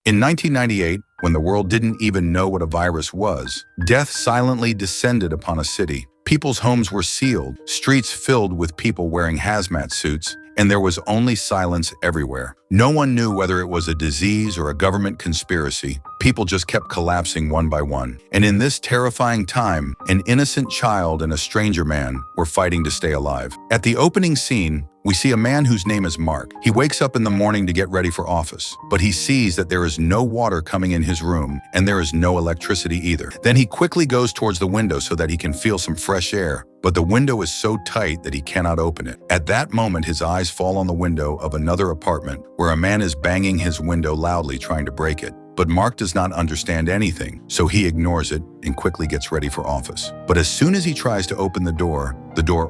In 1998, when the world didn't even know what a virus was, death silently descended upon a city. People's homes were sealed, streets filled with people wearing hazmat suits, and there was only silence everywhere. No one knew whether it was a disease or a government conspiracy. People just kept collapsing one by one. And in this terrifying time, an innocent child and a stranger man were fighting to stay alive. At the opening scene, we see a man whose name is Mark. He wakes up in the morning to get ready for office, but he sees that there is no water coming in his room, and there is no electricity either. Then he quickly goes towards the window so that he can feel some fresh air, but the window is so tight that he cannot open it. At that moment, his eyes fall on the window of another apartment where a man is banging his window loudly trying to break it. But Mark does not understand anything, so he ignores it and quickly gets ready for office. But as soon as he tries to open the door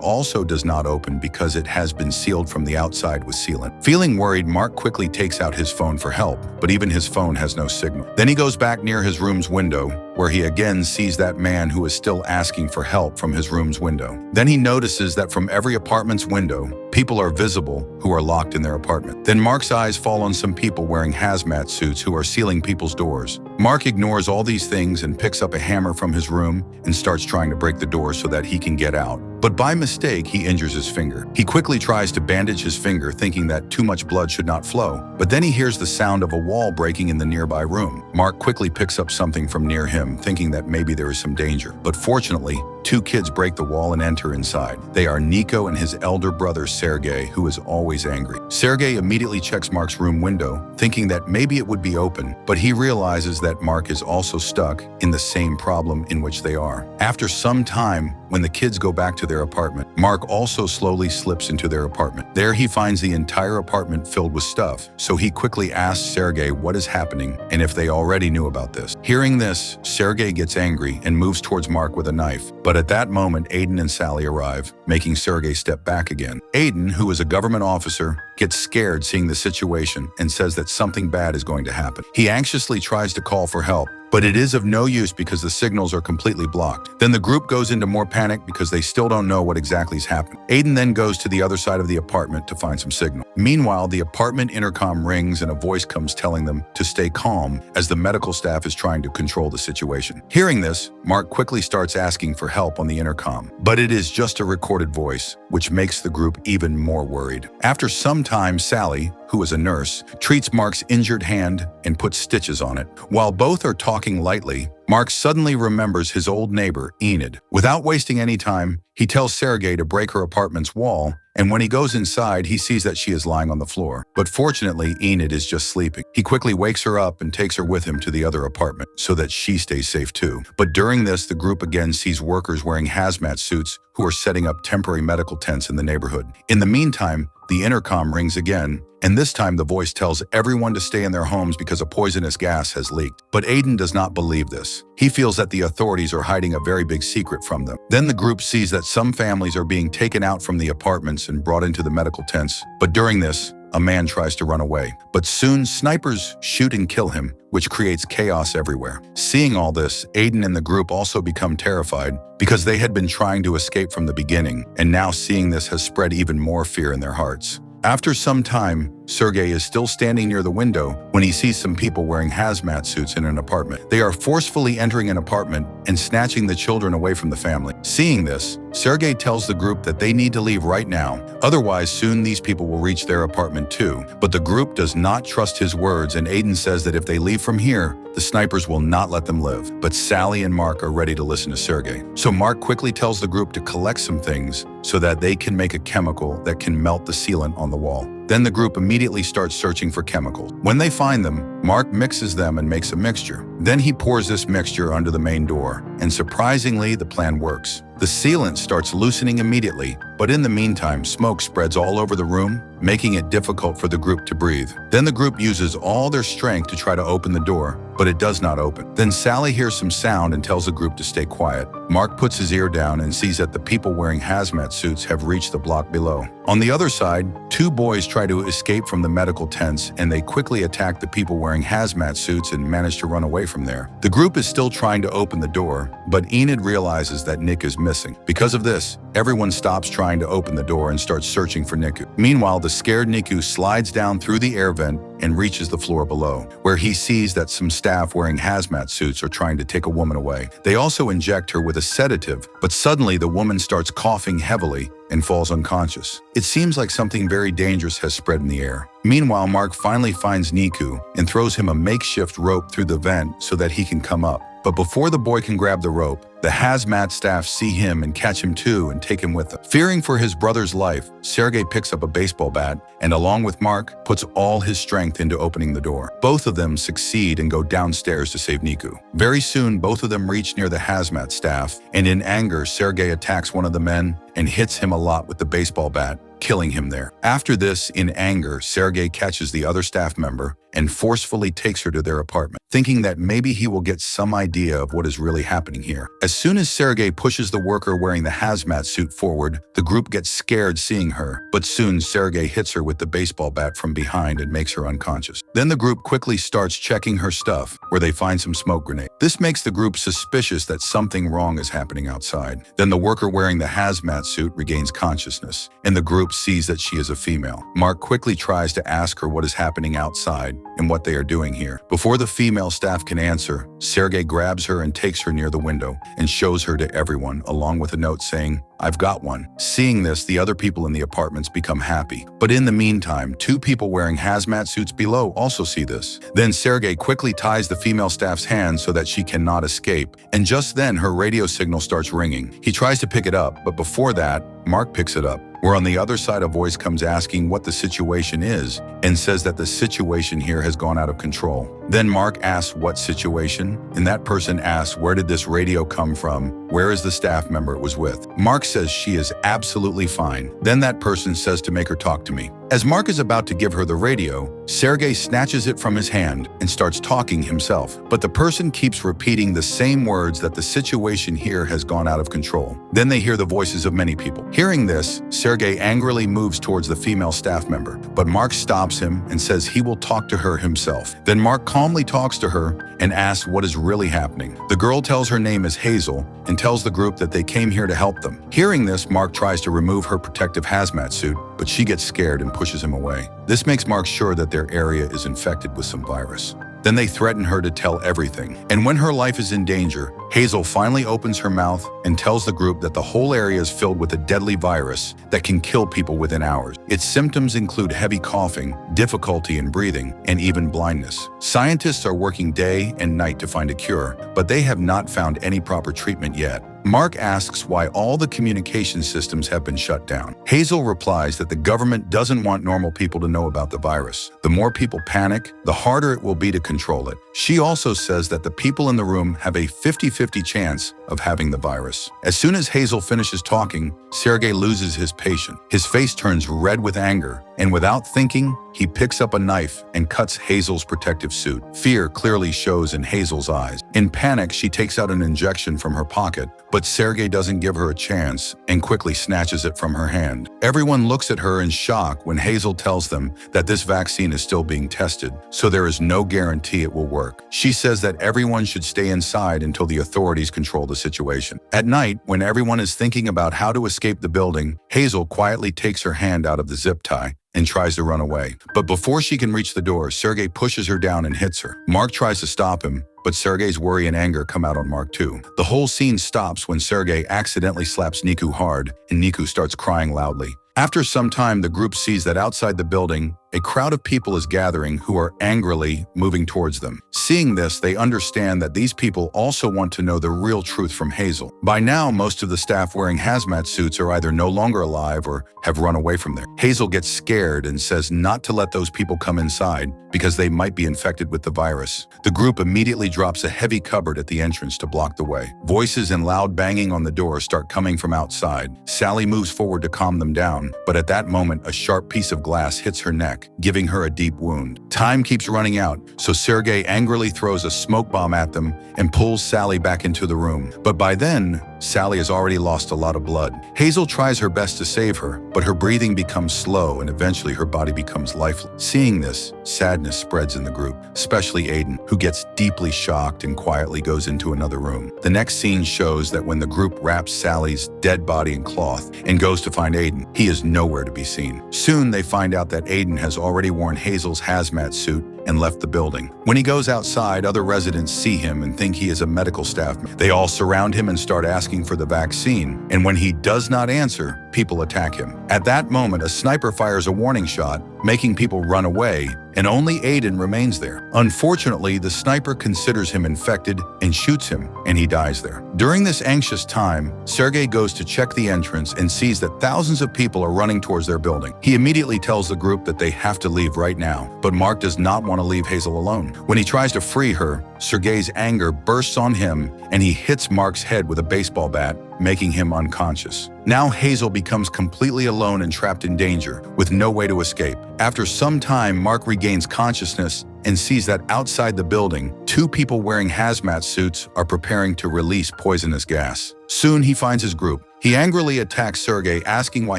also does not open because it has been sealed from the outside with sealant. Feeling worried, Mark quickly takes out his phone for help, but even his phone has no signal. Then he goes back near his room's window, where he again sees that man who is still asking for help from his room's window. Then he notices that from every apartment's window, people are visible who are locked in their apartment. Then Mark's eyes fall on some people wearing hazmat suits who are sealing people's doors. Mark ignores all these things and picks up a hammer from his room and starts trying to break the door so that he can get out. But by mistake, he injures his finger. He quickly tries to bandage his finger, thinking that too much blood should not flow. But then he hears the sound of a wall breaking in the nearby room. Mark quickly picks up something from near him, thinking that maybe there is some danger. But fortunately, two kids break the wall and enter inside. They are Nico and his elder brother, Sergey, who is always angry. Sergey immediately checks Mark's room window, thinking that maybe it would be open, but he realizes that Mark is also stuck in the same problem in which they are. After some time, when the kids go back to their apartment, Mark also slowly slips into their apartment. There he finds the entire apartment filled with stuff, so he quickly asks Sergey what is happening and if they already knew about this. Hearing this, Sergey gets angry and moves towards Mark with a knife. But at that moment, Aiden and Sally arrive, making Sergey step back again. Aiden, who is a government officer, gets scared seeing the situation and says that something bad is going to happen. He anxiously tries to call for help, but it is of no use because the signals are completely blocked. Then the group goes into more panic because they still don't know what exactly is happening. Aiden then goes to the other side of the apartment to find some signal. Meanwhile, the apartment intercom rings and a voice comes telling them to stay calm as the medical staff is trying to control the situation. Hearing this, Mark quickly starts asking for help on the intercom, but it is just a recorded voice, which makes the group even more worried. After some time, Sally, who is a nurse, treats Mark's injured hand and puts stitches on it. While both are talking lightly, Mark suddenly remembers his old neighbor, Enid. Without wasting any time, he tells Sergey to break her apartment's wall, and when he goes inside, he sees that she is lying on the floor. But fortunately, Enid is just sleeping. He quickly wakes her up and takes her with him to the other apartment so that she stays safe too. But during this, the group again sees workers wearing hazmat suits who are setting up temporary medical tents in the neighborhood. In the meantime, the intercom rings again, and this time the voice tells everyone to stay in their homes because a poisonous gas has leaked. But Aiden does not believe this. He feels that the authorities are hiding a very big secret from them. Then the group sees that some families are being taken out from the apartments and brought into the medical tents. But during this, a man tries to run away. But soon, snipers shoot and kill him, which creates chaos everywhere. Seeing all this, Aiden and the group also become terrified because they had been trying to escape from the beginning, and now seeing this has spread even more fear in their hearts. After some time, Sergey is still standing near the window when he sees some people wearing hazmat suits in an apartment. They are forcefully entering an apartment and snatching the children away from the family. Seeing this, Sergey tells the group that they need to leave right now, otherwise soon these people will reach their apartment too. But the group does not trust his words, and Aiden says that if they leave from here, the snipers will not let them live. But Sally and Mark are ready to listen to Sergey. So Mark quickly tells the group to collect some things so that they can make a chemical that can melt the sealant on the wall. Then the group immediately starts searching for chemicals. When they find them, Mark mixes them and makes a mixture. Then he pours this mixture under the main door, and surprisingly, the plan works. The sealant starts loosening immediately, but in the meantime, smoke spreads all over the room, making it difficult for the group to breathe. Then the group uses all their strength to try to open the door, but it does not open. Then Sally hears some sound and tells the group to stay quiet. Mark puts his ear down and sees that the people wearing hazmat suits have reached the block below. On the other side, two boys try to escape from the medical tents, and they quickly attack the people wearing wearing hazmat suits and manage to run away from there. The group is still trying to open the door, but Enid realizes that Nick is missing. Because of this, everyone stops trying to open the door and starts searching for Niku. Meanwhile, the scared Niku slides down through the air vent and reaches the floor below, where he sees that some staff wearing hazmat suits are trying to take a woman away. They also inject her with a sedative, but suddenly the woman starts coughing heavily and falls unconscious. It seems like something very dangerous has spread in the air. Meanwhile, Mark finally finds Niku and throws him a makeshift rope through the vent so that he can come up. But before the boy can grab the rope, the hazmat staff see him and catch him too and take him with them. Fearing for his brother's life, Sergei picks up a baseball bat and, along with Mark, puts all his strength into opening the door. Both of them succeed and go downstairs to save Niku. Very soon, both of them reach near the hazmat staff, and in anger, Sergei attacks one of the men and hits him a lot with the baseball bat, killing him there. After this, in anger, Sergei catches the other staff member and forcefully takes her to their apartment, thinking that maybe he will get some idea of what is really happening here. As soon as Sergei pushes the worker wearing the hazmat suit forward, the group gets scared seeing her, but soon Sergei hits her with the baseball bat from behind and makes her unconscious. Then the group quickly starts checking her stuff, where they find some smoke grenades. This makes the group suspicious that something wrong is happening outside. Then the worker wearing the hazmat suit regains consciousness, and the group sees that she is a female. Mark quickly tries to ask her what is happening outside and what they are doing here. Before the female staff can answer, Sergei grabs her and takes her near the window and shows her to everyone, along with a note saying, "I've got one." Seeing this, the other people in the apartments become happy. But in the meantime, two people wearing hazmat suits below also see this. Then Sergei quickly ties the female staff's hands so that she cannot escape, and just then her radio signal starts ringing. He tries to pick it up, but before that, Mark picks it up, where on the other side a voice comes asking what the situation is and says that the situation here has gone out of control. Then Mark asks what situation, and that person asks where did this radio come from, where is the staff member it was with. Mark says she is absolutely fine. Then that person says to make her talk to me. As Mark is about to give her the radio, Sergei snatches it from his hand and starts talking himself. But the person keeps repeating the same words that the situation here has gone out of control. Then they hear the voices of many people. Hearing this, Sergei angrily moves towards the female staff member, but Mark stops him and says he will talk to her himself. Then Mark calmly talks to her and asks what is really happening. The girl tells her name is Hazel and tells the group that they came here to help them. Hearing this, Mark tries to remove her protective hazmat suit, but she gets scared and pushes him away. This makes Mark sure that their area is infected with some virus. Then they threaten her to tell everything. And when her life is in danger, Hazel finally opens her mouth and tells the group that the whole area is filled with a deadly virus that can kill people within hours. Its symptoms include heavy coughing, difficulty in breathing, and even blindness. Scientists are working day and night to find a cure, but they have not found any proper treatment yet. Mark asks why all the communication systems have been shut down. Hazel replies that the government doesn't want normal people to know about the virus. The more people panic, the harder it will be to control it. She also says that the people in the room have a 50-50 chance of having the virus. As soon as Hazel finishes talking, Sergei loses his patience. His face turns red with anger, and without thinking, he picks up a knife and cuts Hazel's protective suit. Fear clearly shows in Hazel's eyes. In panic, she takes out an injection from her pocket, but Sergei doesn't give her a chance and quickly snatches it from her hand. Everyone looks at her in shock when Hazel tells them that this vaccine is still being tested, so there is no guarantee it will work. She says that everyone should stay inside until the authorities control the situation. At night, when everyone is thinking about how to escape the building, Hazel quietly takes her hand out of the zip tie and tries to run away. But before she can reach the door, Sergei pushes her down and hits her. Mark tries to stop him, but Sergei's worry and anger come out on Mark too. The whole scene stops when Sergei accidentally slaps Niku hard, and Niku starts crying loudly. After some time, the group sees that outside the building, a crowd of people is gathering who are angrily moving towards them. Seeing this, they understand that these people also want to know the real truth from Hazel. By now, most of the staff wearing hazmat suits are either no longer alive or have run away from there. Hazel gets scared and says not to let those people come inside because they might be infected with the virus. The group immediately drops a heavy cupboard at the entrance to block the way. Voices and loud banging on the door start coming from outside. Sally moves forward to calm them down, but at that moment, a sharp piece of glass hits her neck neck, giving her a deep wound. Time keeps running out, so Sergei angrily throws a smoke bomb at them and pulls Sally back into the room. But by then, Sally has already lost a lot of blood. Hazel tries her best to save her, but her breathing becomes slow and eventually her body becomes lifeless. Seeing this, sadness spreads in the group, especially Aiden, who gets deeply shocked and quietly goes into another room. The next scene shows that when the group wraps Sally's dead body in cloth and goes to find Aiden, he is nowhere to be seen. Soon they find out that Aiden has already worn Hazel's hazmat suit and left the building. When he goes outside, other residents see him and think he is a medical staff member. They all surround him and start asking for the vaccine, and when he does not answer, people attack him. At that moment, a sniper fires a warning shot, making people run away, and only Aiden remains there. Unfortunately, the sniper considers him infected and shoots him, and he dies there. During this anxious time, Sergei goes to check the entrance and sees that thousands of people are running towards their building. He immediately tells the group that they have to leave right now, but Mark does not want to leave Hazel alone. When he tries to free her, Sergei's anger bursts on him and he hits Mark's head with a baseball bat, making him unconscious. Now Hazel becomes completely alone and trapped in danger, with no way to escape. After some time, Mark regains consciousness and sees that outside the building, two people wearing hazmat suits are preparing to release poisonous gas. Soon he finds his group. He angrily attacks Sergei, asking why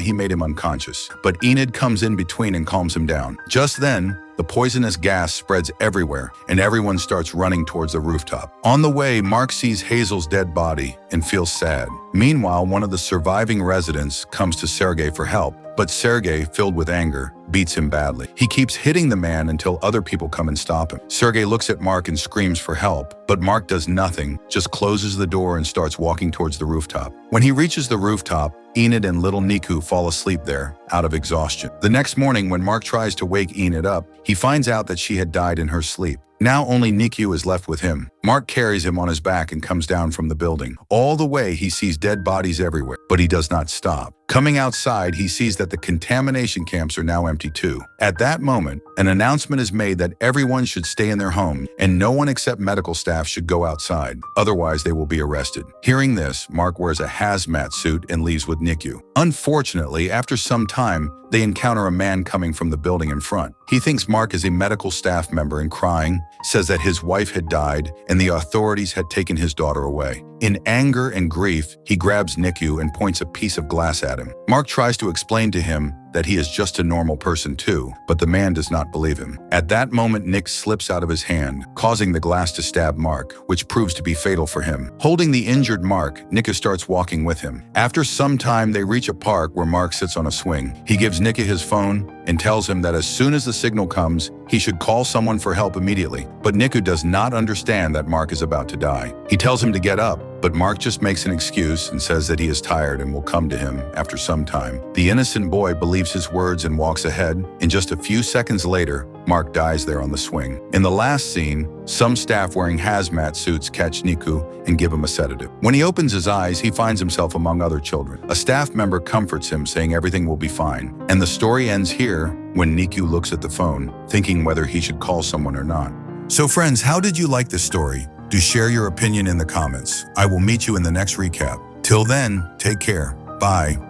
he made him unconscious, but Enid comes in between and calms him down. Just then, the poisonous gas spreads everywhere, and everyone starts running towards the rooftop. On the way, Mark sees Hazel's dead body and feels sad. Meanwhile, one of the surviving residents comes to Sergei for help, but Sergei, filled with anger, beats him badly. He keeps hitting the man until other people come and stop him. Sergei looks at Mark and screams for help, but Mark does nothing, just closes the door and starts walking towards the rooftop. When he reaches the rooftop, Enid and little Niku fall asleep there, out of exhaustion. The next morning, when Mark tries to wake Enid up, he finds out that she had died in her sleep. Now only Niku is left with him. Mark carries him on his back and comes down from the building. All the way, he sees dead bodies everywhere, but he does not stop. Coming outside, he sees that the contamination camps are now empty too. At that moment, an announcement is made that everyone should stay in their home and no one except medical staff should go outside. Otherwise, they will be arrested. Hearing this, Mark wears a hazmat suit and leaves with Niku. Unfortunately, after some time, they encounter a man coming from the building in front. He thinks Mark is a medical staff member and crying, says that his wife had died and the authorities had taken his daughter away. In anger and grief, he grabs Niku and points a piece of glass at him. Mark tries to explain to him that he is just a normal person too, but the man does not believe him. At that moment, Nick slips out of his hand, causing the glass to stab Mark, which proves to be fatal for him. Holding the injured Mark, Nika starts walking with him. After some time, they reach a park where Mark sits on a swing. He gives Nika his phone and tells him that as soon as the signal comes, he should call someone for help immediately. But Niku does not understand that Mark is about to die. He tells him to get up, but Mark just makes an excuse and says that he is tired and will come to him after some time. The innocent boy believes his words and walks ahead, and just a few seconds later, Mark dies there on the swing. In the last scene, some staff wearing hazmat suits catch Niku and give him a sedative. When he opens his eyes, he finds himself among other children. A staff member comforts him, saying everything will be fine. And the story ends here when Niku looks at the phone, thinking whether he should call someone or not. So friends, how did you like this story? Do share your opinion in the comments. I will meet you in the next recap. Till then, take care. Bye.